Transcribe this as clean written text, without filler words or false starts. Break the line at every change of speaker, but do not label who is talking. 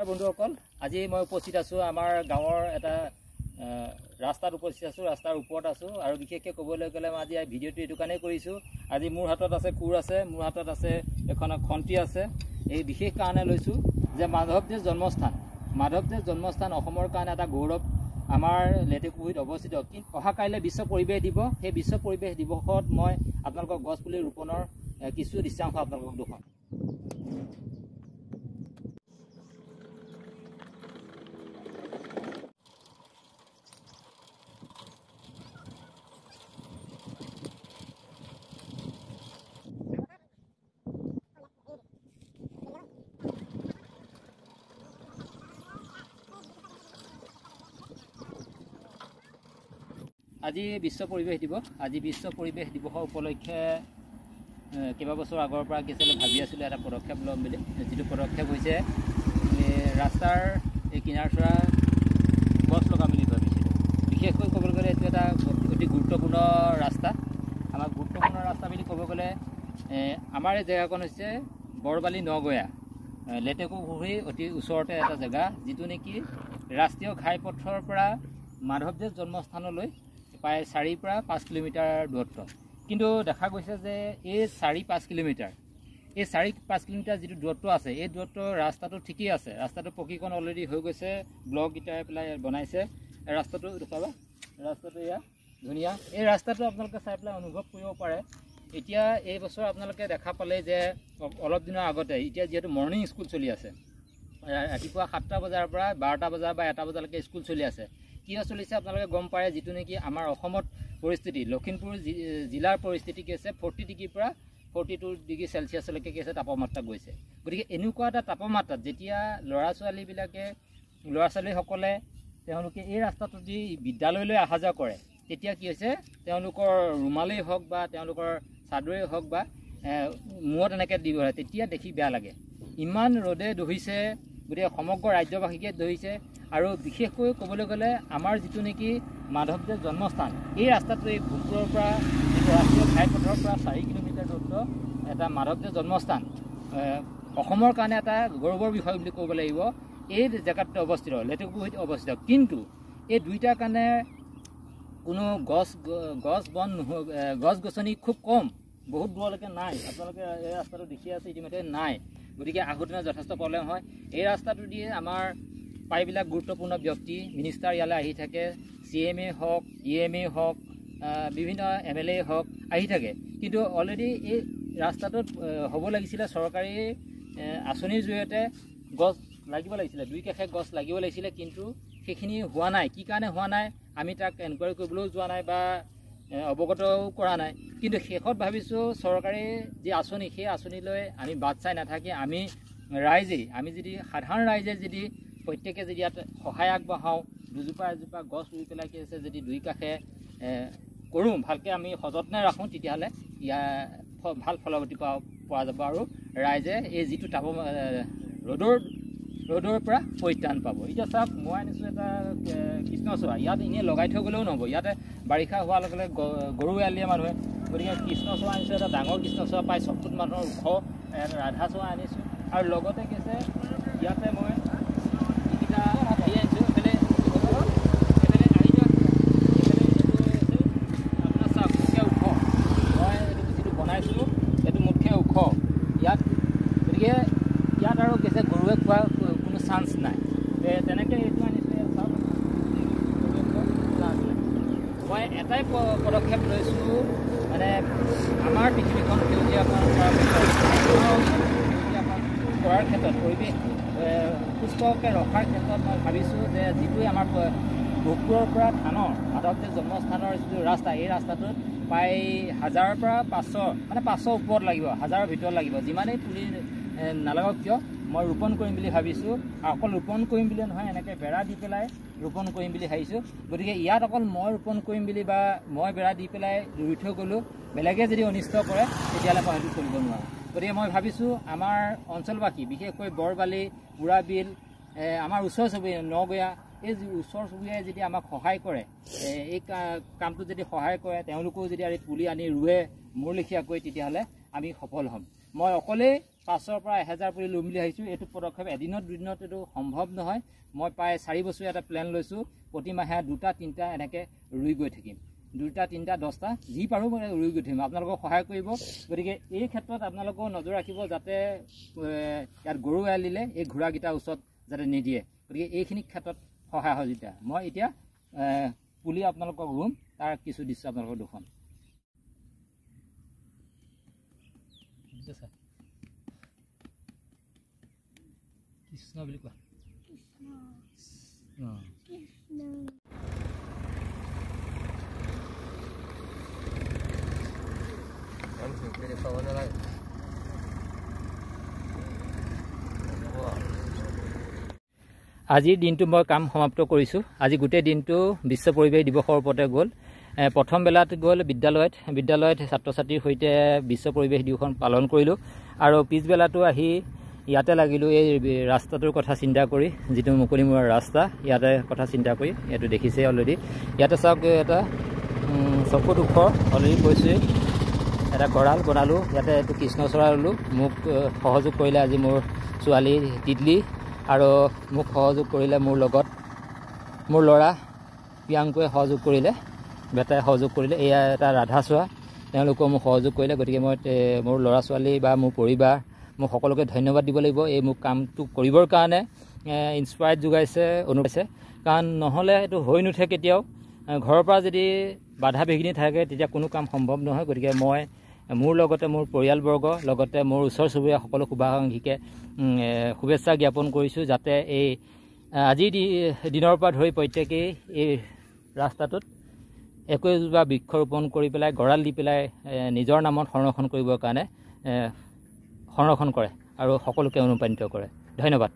বন্ধুসকল আজি মই উপস্থিত আছো আমাৰ গাঁৱৰ এটা ৰাস্তাত উপস্থিত আছো ৰাস্তাৰ ওপৰত আছো আৰু বিশেষকৈ ক'বলৈ গ'লে মই আজি ভিডিঅ'টো এইটো কাৰণে কৰিছো আজি মোৰ হাতত আছে কোৰ আছে মোৰ হাতত আছে এখন খন্তি আছে এই বিশেষ কাৰণে লৈছো যে মাধৱদেৱ জন্মস্থান অসমৰ কাৰণে এটা গৌৰৱ আমাৰ লেটেকুপুখুৰীত অৱস্থিত অহা কাইলৈ বিশ্ব পৰিৱেশ দিৱস সেই বিশ্ব পৰিৱেশ দিৱসত মই আপোনালোকক গছ পুলি ৰোপণৰ কিছু দৃশ্যাংশ আপোনালোকক দেখুৱাম আজি বিশ্ব পৰিৱেশ দিৱস আজি বিশ্ব পৰিৱেশ দিৱসৰ উপলক্ষে কেইবাবছৰ আগৰ পৰা কি আছিল ভাবি আছিলোঁ এটা পদক্ষেপ ল'ম বুলি যিটো পদক্ষেপ হৈছে ৰাস্তাৰ এই কিনাৰচৰা গছ লগাম বুলি ভাবিছিলোঁ বিশেষকৈ ক'বলৈ গ'লে এইটো এটা অতি গুৰুত্বপূৰ্ণ ৰাস্তা আমাৰ গুৰুত্বপূৰ্ণ ৰাস্তা বুলি ক'ব গ'লে আমাৰ এই জেগাকণ হৈছে বৰবালি নগয়া লেটেকুপুখুৰীৰ অতি ওচৰতে এটা জেগা যিটো নেকি ৰাষ্ট্ৰীয় ঘাইপথৰ পৰা মাধৱদেৱ জন্মস্থানলৈ প্ৰায় 4 পৰা 5 কিলোমিটাৰ দূৰত্ব কিন্তু দেখা গৈছে যে এই 4-5 কিলোমিটাৰ এই 4-5 কিলোমিটাৰ যিটো দূৰত্ব আছে এই দূৰত্ব ৰাস্তাটো ঠিকই আছে ৰাস্তাটো পকীকৰণ অলৰেডি হৈ গৈছে ব্লক ইটাই পেলাই বনাইছে ৰাস্তাটো দেখাবা ৰাস্তাটো এয়া ধুনীয়া এই ৰাস্তাটো আপোনালোকে চাই পেলাই অনুভৱ কৰিব পাৰে এতিয়া এই বছৰ আপোনালোকে দেখা পালে যে অলপ দিনৰ আগতে এতিয়া যিহেতু মৰ্ণিং স্কুল চলি আছে ৰাতিপুৱা 7টা বজাৰ পৰা 12টা বজাৰ বা 1টা বজালৈকে স্কুল চলি আছে কিয় চলিছে আপোনালোকে গম পায় যিটো নেকি আমাৰ অসমত পৰিস্থিতি লখিমপুৰ জিলাৰ পৰিস্থিতি কি আছে 40 ডিগ্ৰীৰ পৰা 42 ডিগ্ৰী সেলচিয়াছলৈকে কি আছে তাপমাত্ৰা গৈছে গতিকে এনেকুৱা এটা তাপমাত্ৰাত যেতিয়া ল'ৰা ছোৱালীসকলে তেওঁলোকে এই ৰাস্তাটো দি বিদ্যালয়লৈ অহা যোৱা কৰে তেতিয়া কি হৈছে তেওঁলোকৰ ৰুমালেই হওক বা তেওঁলোকৰ চাদৰেই হওক বা মূৰত এনেকৈ দিব তেতিয়া দেখি বেয়া লাগে ইমান ৰ'দে দহিছে গতিকে সমগ্ৰ ৰাজ্যবাসীকে ধৰিছে আৰু বিশেষকৈ ক'বলৈ গ'লে আমাৰ যিটো নেকি মাধৱদেৱ জন্মস্থান এই ৰাস্তাটো এই ভোগপুৰৰ পৰা যিটো ৰাষ্ট্ৰীয় ঘাইপথৰ পৰা 4 কিলোমিটাৰ দূৰত্ব এটা মাধৱদেৱ জন্মস্থান অসমৰ কাৰণে এটা গৌৰৱৰ বিষয় বুলি ক'ব লাগিব এই জেগাটোতে অৱস্থিত লেটেকুপুখুৰীত অৱস্থিত কিন্তু এই দুইটাৰ কাৰণে কোনো গছ গছনি খুব কম বহুত দূৰলৈকে নাই আপোনালোকে এই ৰাস্তাটো দেখি আছে ইতিমধ্যে নাই গতিকে আহোঁতে যথেষ্ট প্ৰব্লেম হয় এই ৰাস্তাটো দিয়ে আমাৰ প্ৰায়বিলাক গুৰুত্বপূৰ্ণ ব্যক্তি মিনিষ্টাৰ ইয়ালৈ আহি থাকে CMA হওক EMA হওক বিভিন্ন MLA হওক আহি থাকে কিন্তু অলৰেডি এই ৰাস্তাটোত হ'ব লাগিছিলে চৰকাৰী আঁচনিৰ জৰিয়তে গছ লাগিব লাগিছিলে দুই কাষে গছ লাগিব লাগিছিলে কিন্তু সেইখিনি হোৱা নাই কি কাৰণে হোৱা নাই আমি তাক এনকুৱাৰী কৰিবলৈও যোৱা নাই বা অৱগতও কৰা নাই কিন্তু শেষত ভাবিছোঁ চৰকাৰী যি আঁচনি সেই আঁচনিলৈ আমি বাদ চাই নাথাকি আমি যদি সাধাৰণ ৰাইজে যদি প্ৰত্যেকে যদি ইয়াত সহায় আগবঢ়াওঁ দুজোপা এজোপা গছ ৰুই পেলাই কি আছে যদি দুই কাষে কৰোঁ ভালকৈ আমি সযত্নে ৰাখোঁ তেতিয়াহ'লে ইয়াৰ ভাল ফলগতি পোৱা যাব আৰু ৰাইজে এই যিটো ৰ'দৰ পৰা পৰিত্ৰাণ পাব এতিয়া চাওক মই আনিছোঁ এটা কৃষ্ণচূড়া ইয়াত এনেই লগাই থৈ গ'লেও নহ'ব ইয়াতে বাৰিষা হোৱাৰ লগে লগে গৰু এৰাল দিয়ে মানুহে গতিকে কৃষ্ণচূড়া আনিছোঁ এটা ডাঙৰ কৃষ্ণচূড়া প্ৰায় 6 ফুট মানুহৰ ওখ ৰাধাচূড়া আনিছোঁ আৰু লগতে কি আছে ইয়াতে মই এইকেইটা হেৰি আনিছোঁ এইফালে আপোনাৰ চাওক মোতকৈ ওখ মই এইটো যিটো বনাইছোঁ সেইটো মোতকৈ ওখ ইয়াত গতিকে ইয়াত আৰু কৈছে গৰুৱে খোৱা কোনো চান্স নাই তেনেকৈ এইটো আনিছোঁ চাওক মই এটাই পদক্ষেপ লৈছোঁ মানে আমাৰ পৃথিৱীখন সেউজীয়াকৰণ কৰাৰ ক্ষেত্ৰত পৰিৱেশ সুস্থকৈ ৰখাৰ ক্ষেত্ৰত মই ভাবিছোঁ যে যিটোৱে আমাৰ ভোগপুৰৰ পৰা থানৰ মাধৱদেৱ জন্মস্থানৰ যিটো ৰাস্তা এই ৰাস্তাটোত প্ৰায় 1000 পৰা 500 মানে 500 ওপৰত লাগিব 1000ৰ ভিতৰত লাগিব যিমানেই পুলি নালাগক কিয় মই ৰোপণ কৰিম বুলি ভাবিছোঁ আৰু অকল ৰোপণ কৰিম বুলি নহয় এনেকৈ বেৰা দি পেলাই ৰোপণ কৰিম বুলি ভাবিছোঁ গতিকে ইয়াত অকল মই ৰোপণ কৰিম বুলি বা মই বেৰা দি পেলাই ৰুই থৈ গ'লোঁ বেলেগে যদি অনিষ্ট কৰে তেতিয়াহ'লে মই সেইটো কৰিব নোৱাৰোঁ গতিকে মই ভাবিছোঁ আমাৰ অঞ্চলবাসী বিশেষকৈ বৰবালি বুঢ়াবিল আমাৰ ওচৰ চুবুৰীয়া নগয়া এই ওচৰ চুবুৰীয়াই যদি আমাক সহায় কৰে এই কামটো যদি সহায় কৰে তেওঁলোকেও যদি পুলি আনি ৰুৱে মোৰ লেখীয়াকৈ তেতিয়াহ'লে আমি সফল হ'ম মই অকলেই 500 পৰা 1000 পুলি ৰুম বুলি ভাবিছোঁ। এইটো পদক্ষেপ এদিনত দুদিনত এইটো সম্ভৱ নহয়। মই প্ৰায় 4 বছৰীয়া এটা প্লেন লৈছোঁ। প্ৰতি মাহে 2টা 3টা এনেকৈ ৰুই গৈ থাকিম। 2টা 3টা 10টা যি পাৰোঁ মই ৰুই গৈ থাকিম। আপোনালোকক সহায় কৰিব। গতিকে এই ক্ষেত্ৰত আপোনালোকেও নজৰ ৰাখিব যাতে ইয়াত গৰু এৰাল দিলে এই ঘোঁৰাকেইটাৰ ওচৰত যাতে নিদিয়ে। গতিকে এইখিনি ক্ষেত্ৰত সহায় সহযোগিতা। মই এতিয়া পুলি আপোনালোকক ৰুম, তাৰ কিছু দৃশ্য আপোনালোকক দেখুৱাম। কৃষ্ণ বুলি কোৱা। আজিৰ দিনটো মই কাম সমাপ্ত কৰিছোঁ। আজি গোটেই দিনটো বিশ্ব পৰিৱেশ দিৱসৰ ওপৰতে গ'ল। প্ৰথম বেলাত গ'ল বিদ্যালয়ত ছাত্ৰ ছাত্ৰীৰ সৈতে বিশ্ব পৰিৱেশ দিৱসখন পালন কৰিলোঁ। আৰু পিছবেলাটো আহি ইয়াতে লাগিলোঁ এই ৰাস্তাটোৰ কথা চিন্তা কৰি, যিটো মুকলিমূৰৰ ৰাস্তা, ইয়াতে কথা চিন্তা কৰি। এইটো দেখিছে অলৰেডি। ইয়াতে চাওক এটা চকুত ওখ অলৰেডি কৈছোঁৱেই এটা গঁৰাল বনালোঁ। ইয়াতে এইটো কৃষ্ণচূড়া ৰুলোঁ। মোক সহযোগ কৰিলে আজি মোৰ ছোৱালী তিতলী, আৰু মোক সহযোগ কৰিলে মোৰ লগত মোৰ ল'ৰা প্ৰিয়াংকুৱে সহযোগ কৰিলে, বেটাই সহযোগ কৰিলে। এয়া এটা ৰাধাচূড়া, তেওঁলোকেও মোক সহযোগ কৰিলে। গতিকে মই মোৰ ল'ৰা ছোৱালী বা মোৰ পৰিবাৰ, মোক সকলোকে ধন্যবাদ দিব লাগিব। এই মোক কামটো কৰিবৰ কাৰণে ইনস্পায়াৰ্ড যোগাইছে, অনুপ্ৰাণিত। কাৰণ নহ'লে এইটো হৈ নুঠে কেতিয়াও। ঘৰৰ পৰা যদি বাধা বিঘিনি থাকে তেতিয়া কোনো কাম সম্ভৱ নহয়। গতিকে মই মোৰ লগতে মোৰ পৰিয়ালবৰ্গ, লগতে মোৰ ওচৰ চুবুৰীয়া সকলো শুভাকাংক্ষীকে শুভেচ্ছা জ্ঞাপন কৰিছোঁ, যাতে এই আজিৰ দিনৰ পৰা ধৰি প্ৰত্যেকেই এই ৰাস্তাটোত একোজোপা বৃক্ষৰোপণ কৰি পেলাই, গঁৰাল দি পেলাই নিজৰ নামত সংৰক্ষণ কৰিবৰ কাৰণে সংৰক্ষণ কৰে আৰু সকলোকে অনুপ্ৰাণিত কৰে। ধন্যবাদ।